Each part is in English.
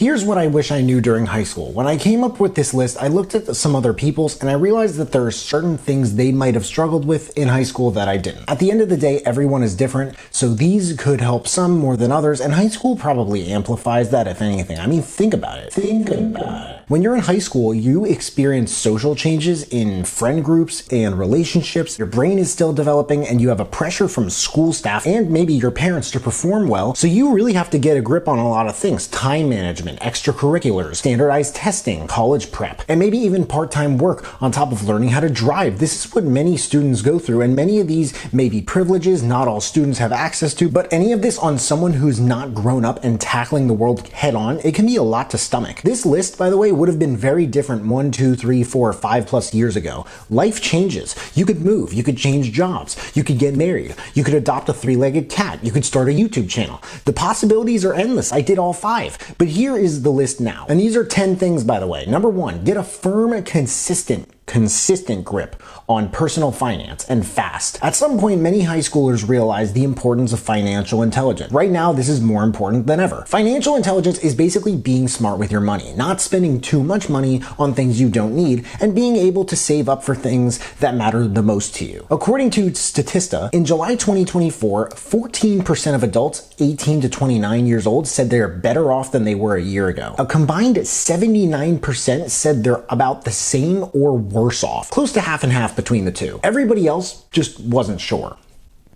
Here's what I wish I knew during high school. When I came up with this list, I looked at some other people's and I realized that there are certain things they might have struggled with in high school that I didn't. At the end of the day, everyone is different, so these could help some more than others, and high school probably amplifies that, if anything. I mean, think about it. When you're in high school, you experience social changes in friend groups and relationships. Your brain is still developing and you have a pressure from school staff and maybe your parents to perform well, so you really have to get a grip on a lot of things. Time management, extracurriculars, standardized testing, college prep, and maybe even part-time work on top of learning how to drive. This is what many students go through, and many of these may be privileges not all students have access to, but any of this on someone who's not grown up and tackling the world head on, it can be a lot to stomach. This list, by the way, would have been very different 1, 2, 3, 4, 5+ years ago. Life changes. You could move, you could change jobs, you could get married, you could adopt a 3-legged cat, you could start a YouTube channel. The possibilities are endless. I did all 5, but here is the list now. And these are 10 things, by the way. Number 1, get a firm, consistent grip on personal finance, and fast. At some point, many high schoolers realize the importance of financial intelligence. Right now, this is more important than ever. Financial intelligence is basically being smart with your money, not spending too much money on things you don't need, and being able to save up for things that matter the most to you. According to Statista, in July 2024, 14% of adults 18 to 29 years old said they're better off than they were a year ago. A combined 79% said they're about the same or worse off, close to half and half between the two. Everybody else just wasn't sure.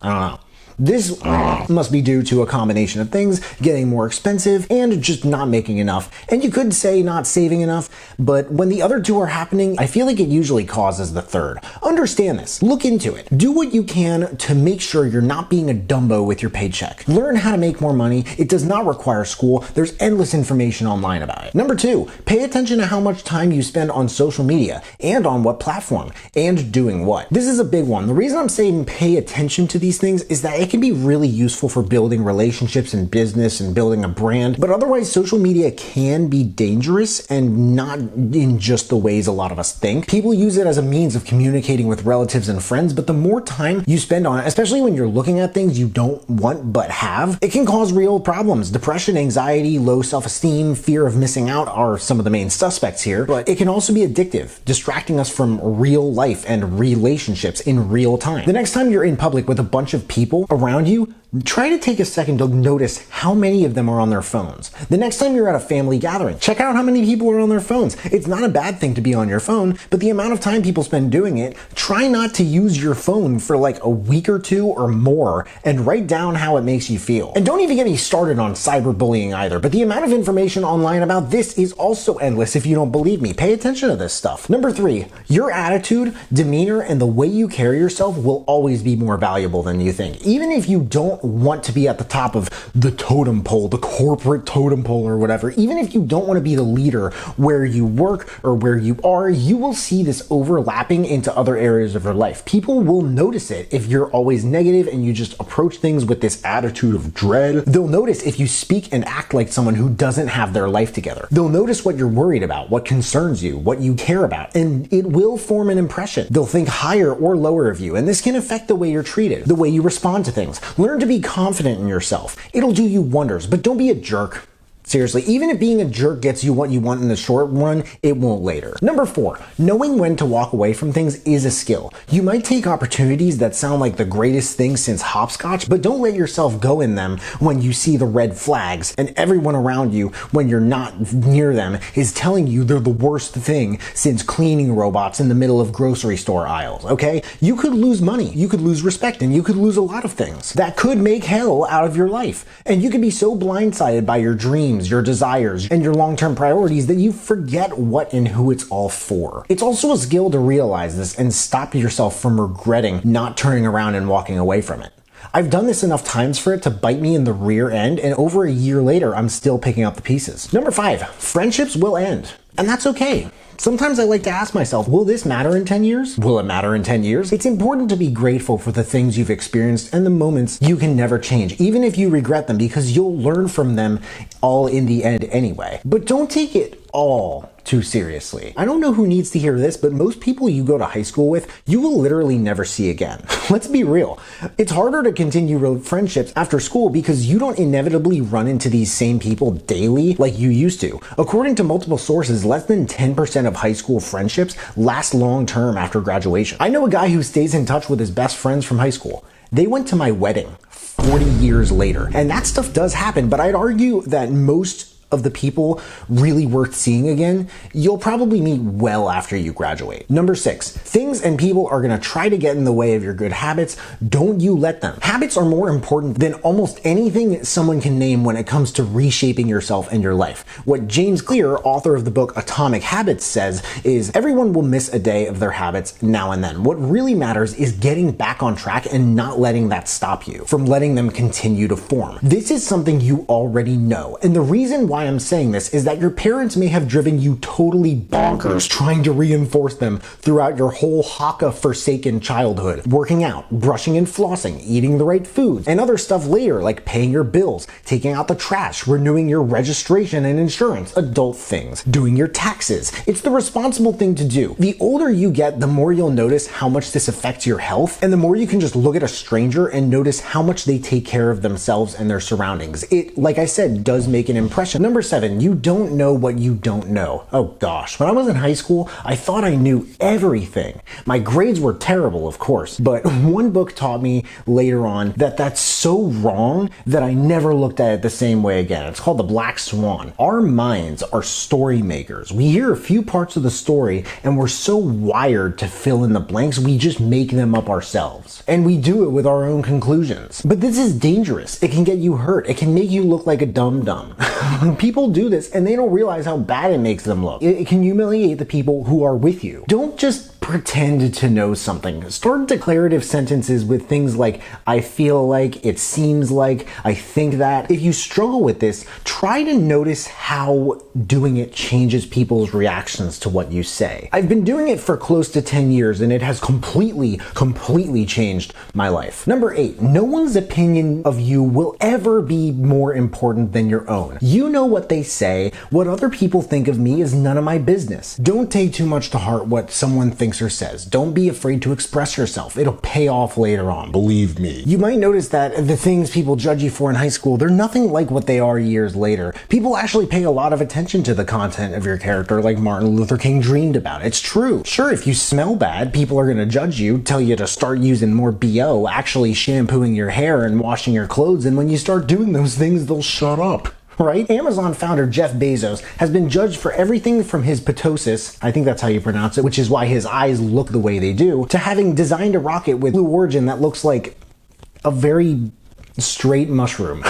I don't know. This must be due to a combination of things, getting more expensive and just not making enough. And you could say not saving enough, but when the other two are happening, I feel like it usually causes the third. Understand this. Look into it. Do what you can to make sure you're not being a Dumbo with your paycheck. Learn how to make more money. It does not require school. There's endless information online about it. Number 2, pay attention to how much time you spend on social media and on what platform and doing what. This is a big one. The reason I'm saying pay attention to these things is that it can be really useful for building relationships in business and building a brand, but otherwise social media can be dangerous and not in just the ways a lot of us think. People use it as a means of communicating with relatives and friends, but the more time you spend on it, especially when you're looking at things you don't want but have, it can cause real problems. Depression, anxiety, low self-esteem, fear of missing out are some of the main suspects here, but it can also be addictive, distracting us from real life and relationships in real time. The next time you're in public with a bunch of people around you, try to take a second to notice how many of them are on their phones. The next time you're at a family gathering, check out how many people are on their phones. It's not a bad thing to be on your phone, but the amount of time people spend doing it, try not to use your phone for like a week or 2 or more, and write down how it makes you feel. And don't even get me started on cyberbullying either, but the amount of information online about this is also endless if you don't believe me. Pay attention to this stuff. Number 3, your attitude, demeanor, and the way you carry yourself will always be more valuable than you think. Even if you don't want to be at the top of the totem pole, the corporate totem pole or whatever, even if you don't want to be the leader where you work or where you are, you will see this overlapping into other areas of your life. People will notice it if you're always negative and you just approach things with this attitude of dread. They'll notice if you speak and act like someone who doesn't have their life together. They'll notice what you're worried about, what concerns you, what you care about, and it will form an impression. They'll think higher or lower of you, and this can affect the way you're treated, the way you respond to things. Learn to be confident in yourself. It'll do you wonders, but don't be a jerk. Seriously, even if being a jerk gets you what you want in the short run, it won't later. Number 4, knowing when to walk away from things is a skill. You might take opportunities that sound like the greatest thing since hopscotch, but don't let yourself go in them when you see the red flags and everyone around you, when you're not near them, is telling you they're the worst thing since cleaning robots in the middle of grocery store aisles, okay? You could lose money, you could lose respect, and you could lose a lot of things. That could make hell out of your life. And you could be so blindsided by your dreams, your desires, and your long-term priorities that you forget what and who it's all for. It's also a skill to realize this and stop yourself from regretting not turning around and walking away from it. I've done this enough times for it to bite me in the rear end, and over a year later, I'm still picking up the pieces. Number 5, friendships will end, and that's okay. Sometimes I like to ask myself, will this matter in 10 years? Will it matter in 10 years? It's important to be grateful for the things you've experienced and the moments you can never change, even if you regret them, because you'll learn from them all in the end anyway. But don't take it all too seriously. I don't know who needs to hear this, but most people you go to high school with, you will literally never see again. Let's be real. It's harder to continue real friendships after school because you don't inevitably run into these same people daily like you used to. According to multiple sources, less than 10% of high school friendships last long term after graduation. I know a guy who stays in touch with his best friends from high school. They went to my wedding 40 years later. And that stuff does happen, but I'd argue that most of the people really worth seeing again, you'll probably meet well after you graduate. Number 6, things and people are gonna try to get in the way of your good habits. Don't you let them. Habits are more important than almost anything someone can name when it comes to reshaping yourself and your life. What James Clear, author of the book Atomic Habits, says is everyone will miss a day of their habits now and then. What really matters is getting back on track and not letting that stop you from letting them continue to form. This is something you already know, and the reason why I'm saying this is that your parents may have driven you totally bonkers trying to reinforce them throughout your whole Haka-forsaken childhood. Working out, brushing and flossing, eating the right foods, and other stuff later like paying your bills, taking out the trash, renewing your registration and insurance, adult things, doing your taxes. It's the responsible thing to do. The older you get, the more you'll notice how much this affects your health, and the more you can just look at a stranger and notice how much they take care of themselves and their surroundings. It, like I said, does make an impression. Number 7, you don't know what you don't know. Oh gosh, when I was in high school, I thought I knew everything. My grades were terrible, of course, but one book taught me later on that that's so wrong that I never looked at it the same way again. It's called The Black Swan. Our minds are story makers. We hear a few parts of the story and we're so wired to fill in the blanks, we just make them up ourselves. And we do it with our own conclusions. But this is dangerous. It can get you hurt. It can make you look like a dum-dum. People do this and they don't realize how bad it makes them look. It can humiliate the people who are with you. Don't just pretend to know something. Start declarative sentences with things like, I feel like, it seems like, I think that. If you struggle with this, try to notice how doing it changes people's reactions to what you say. I've been doing it for close to 10 years and it has completely changed my life. Number 8, no one's opinion of you will ever be more important than your own. You know what they say. What other people think of me is none of my business. Don't take too much to heart what someone thinks or says. Don't be afraid to express yourself. It'll pay off later on. Believe me. You might notice that the things people judge you for in high school, they're nothing like what they are years later. People actually pay a lot of attention to the content of your character like Martin Luther King dreamed about. It's true. Sure, if you smell bad, people are going to judge you, tell you to start using more BO, actually shampooing your hair and washing your clothes, and when you start doing those things, they'll shut up. Right? Amazon founder Jeff Bezos has been judged for everything from his ptosis, I think that's how you pronounce it, which is why his eyes look the way they do, to having designed a rocket with blue origin that looks like a very straight mushroom.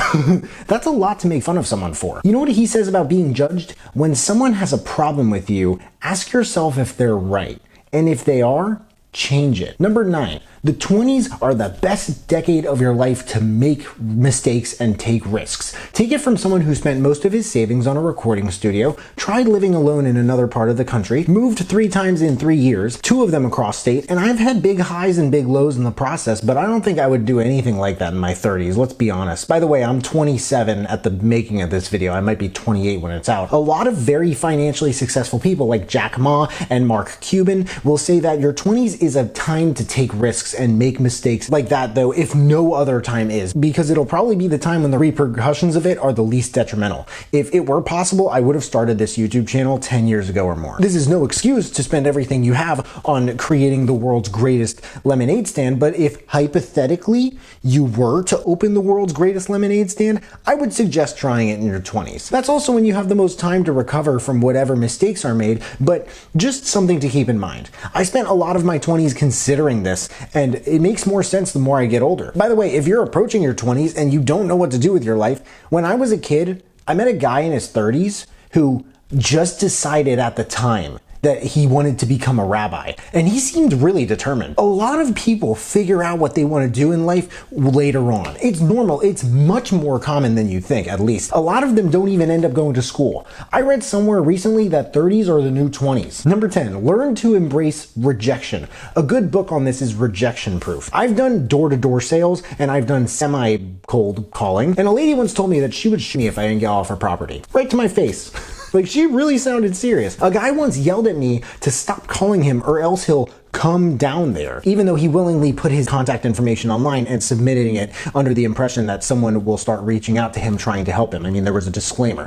That's a lot to make fun of someone for. You know what he says about being judged? When someone has a problem with you, ask yourself if they're right. And if they are, change it. Number 9, the 20s are the best decade of your life to make mistakes and take risks. Take it from someone who spent most of his savings on a recording studio, tried living alone in another part of the country, moved 3 times in 3 years, 2 of them across state, and I've had big highs and big lows in the process, but I don't think I would do anything like that in my 30s, let's be honest. By the way, I'm 27 at the making of this video. I might be 28 when it's out. A lot of very financially successful people like Jack Ma and Mark Cuban will say that your 20s is a time to take risks and make mistakes like that, though, if no other time is, because it'll probably be the time when the repercussions of it are the least detrimental. If it were possible, I would have started this YouTube channel 10 years ago or more. This is no excuse to spend everything you have on creating the world's greatest lemonade stand, but if hypothetically you were to open the world's greatest lemonade stand, I would suggest trying it in your 20s. That's also when you have the most time to recover from whatever mistakes are made, but just something to keep in mind. I spent a lot of my 20s considering this, and it makes more sense the more I get older. By the way, if you're approaching your 20s and you don't know what to do with your life, when I was a kid, I met a guy in his 30s who just decided at the time that he wanted to become a rabbi, and he seemed really determined. A lot of people figure out what they want to do in life later on. It's normal. It's much more common than you think, at least. A lot of them don't even end up going to school. I read somewhere recently that 30s are the new 20s. Number 10, learn to embrace rejection. A good book on this is Rejection Proof. I've done door-to-door sales and I've done semi-cold calling, and a lady once told me that she would shoot me if I didn't get off her property. Right to my face. Like, she really sounded serious. A guy once yelled at me to stop calling him or else he'll come down there, even though he willingly put his contact information online and submitting it under the impression that someone will start reaching out to him trying to help him. I mean, there was a disclaimer.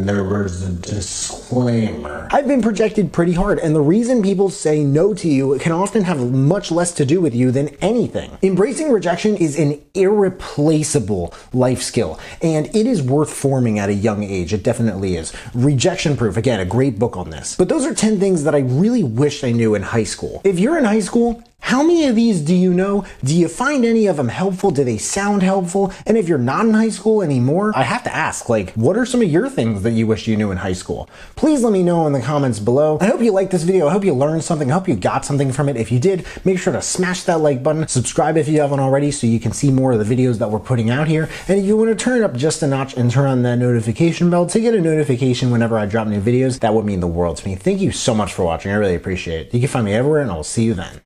I've been projected pretty hard, and the reason people say no to you can often have much less to do with you than anything. Embracing rejection is an irreplaceable life skill, and it is worth forming at a young age. It definitely is. Rejection Proof, again, a great book on this. But those are 10 things that I really wished I knew in high school. If you're in high school, how many of these do you know? Do you find any of them helpful? Do they sound helpful? And if you're not in high school anymore, I have to ask, like, what are some of your things that you wish you knew in high school? Please let me know in the comments below. I hope you liked this video. I hope you learned something. I hope you got something from it. If you did, make sure to smash that like button. Subscribe if you haven't already so you can see more of the videos that we're putting out here. And if you want to turn it up just a notch and turn on that notification bell to get a notification whenever I drop new videos, that would mean the world to me. Thank you so much for watching. I really appreciate it. You can find me everywhere, and I'll see you then.